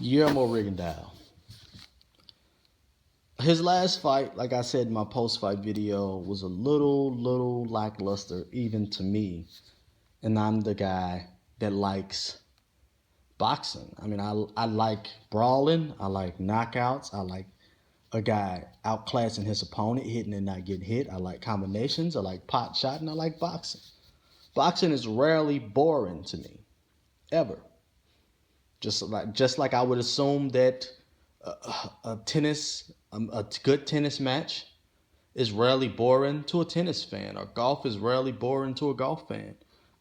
Guillermo Rigondeaux. His last fight, like I said in my post-fight video, was a little lackluster, even to me. And I'm the guy that likes boxing. I mean, I like brawling. I like knockouts. I like a guy outclassing his opponent, hitting and not getting hit. I like combinations. I like pot shot, and I like boxing. Boxing is rarely boring to me, ever. Just like I would assume that a good tennis match is rarely boring to a tennis fan, or golf is rarely boring to a golf fan.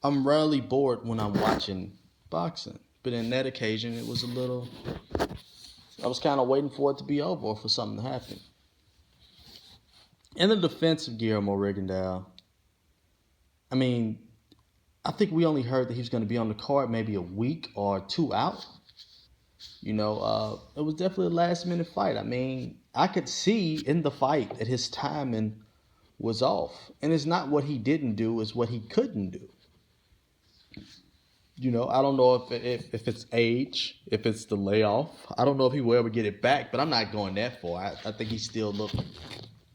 I'm rarely bored when I'm watching boxing, but in that occasion, it was a little. I was kind of waiting for it to be over or for something to happen. In the defense of Guillermo Rigondeaux, I mean, I think we only heard that he was going to be on the card maybe a week or two out. It was definitely a last minute fight. I mean, I could see in the fight that his timing was off. And it's not what he didn't do, it's what he couldn't do. I don't know if it's age, if it's the layoff. I don't know if he will ever get it back, but I'm not going that far. I think he still looked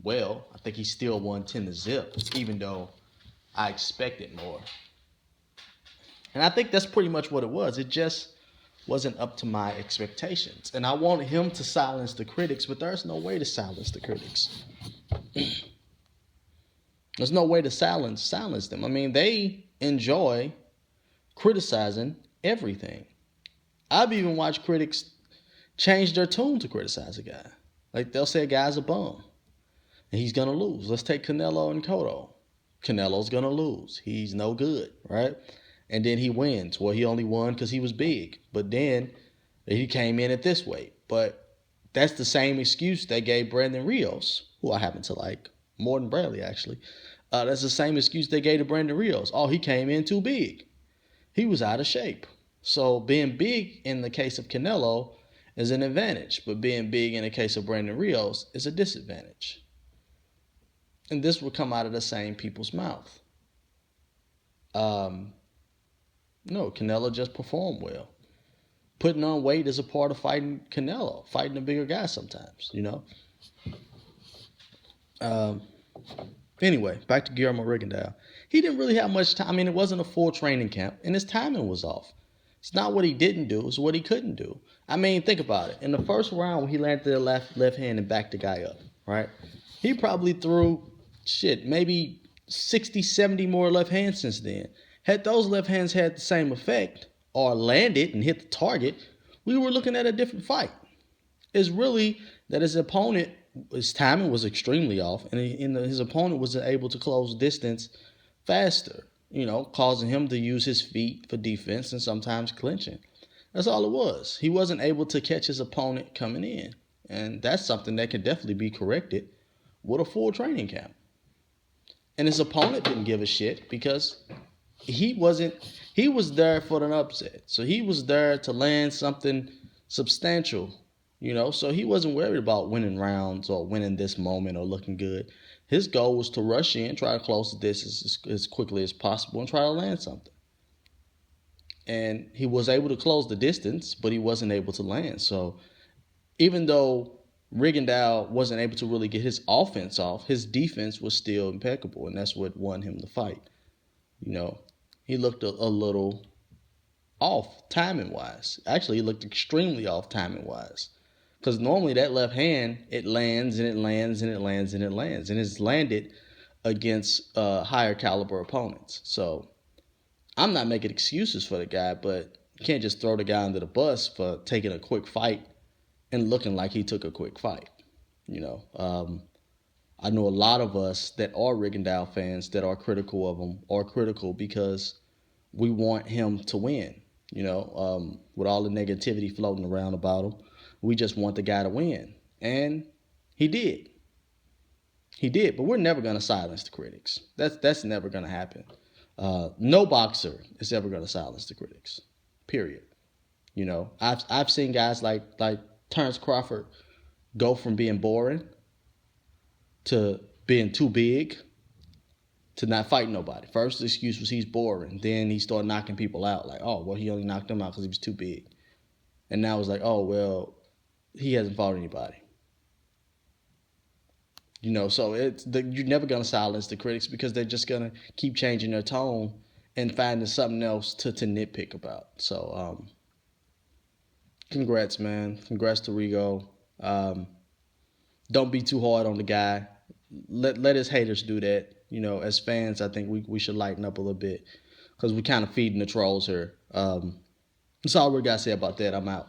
well. I think he still won 10-0, even though I expected more. And I think that's pretty much what it was. It just wasn't up to my expectations. And I wanted him to silence the critics, but there's no way to silence the critics. There's no way to silence them. I mean, they enjoy criticizing everything. I've even watched critics change their tune to criticize a guy. Like, they'll say a guy's a bum and he's going to lose. Let's take Canelo and Cotto. Canelo's going to lose. He's no good, right? And then he wins. Well, he only won because he was big. But then he came in at this weight. But that's the same excuse they gave Brandon Rios, who I happen to like more than Bradley, actually. That's the same excuse they gave to Brandon Rios. Oh, he came in too big. He was out of shape. So being big in the case of Canelo is an advantage. But being big in the case of Brandon Rios is a disadvantage. And this will come out of the same people's mouth. No, Canelo just performed well. Putting on weight is a part of fighting Canelo, fighting a bigger guy sometimes, Anyway, back to Guillermo Rigondeaux. He didn't really have much time. I mean, it wasn't a full training camp, and his timing was off. It's not what he didn't do, it's what he couldn't do. I mean, think about it. In the first round, when he landed the left hand and backed the guy up, right? He probably threw, maybe 60, 70 more left hands since then. Had those left hands had the same effect or landed and hit the target, we were looking at a different fight. It's really that his opponent, his timing was extremely off, and his opponent was able to close distance faster, causing him to use his feet for defense and sometimes clinching. That's all it was. He wasn't able to catch his opponent coming in, and that's something that can definitely be corrected with a full training camp. And his opponent didn't give a shit because he was there for an upset. So he was there to land something substantial, so he wasn't worried about winning rounds or winning this moment or looking good. His goal was to rush in, try to close the distance as quickly as possible and try to land something. And he was able to close the distance, but he wasn't able to land. So even though Rigondeaux wasn't able to really get his offense off, his defense was still impeccable, and that's what won him the fight. He looked a little off timing-wise. Actually, he looked extremely off timing-wise. Because normally that left hand, it lands and it lands and it lands and it lands. And it's landed against higher caliber opponents. So I'm not making excuses for the guy, but you can't just throw the guy under the bus for taking a quick fight and looking like he took a quick fight. I know a lot of us that are Rigondeaux fans that are critical of him are critical because we want him to win. With all the negativity floating around about him, we just want the guy to win. And he did. He did, but we're never going to silence the critics. That's never going to happen. No boxer is ever going to silence the critics, period. I've seen guys like Terrence Crawford go from being boring to being too big to not fight nobody. First, the excuse was he's boring. Then he started knocking people out. Like, oh, well, he only knocked them out because he was too big. and now it's like, oh well, he hasn't fought anybody. So you're never gonna silence the critics because they're just gonna keep changing their tone and finding something else to nitpick about. So congrats, man. Congrats to Rigo. Um, don't be too hard on the guy. Let his haters do that. As fans, I think we should lighten up a little bit because we're kind of feeding the trolls here. That's all we got to say about that. I'm out.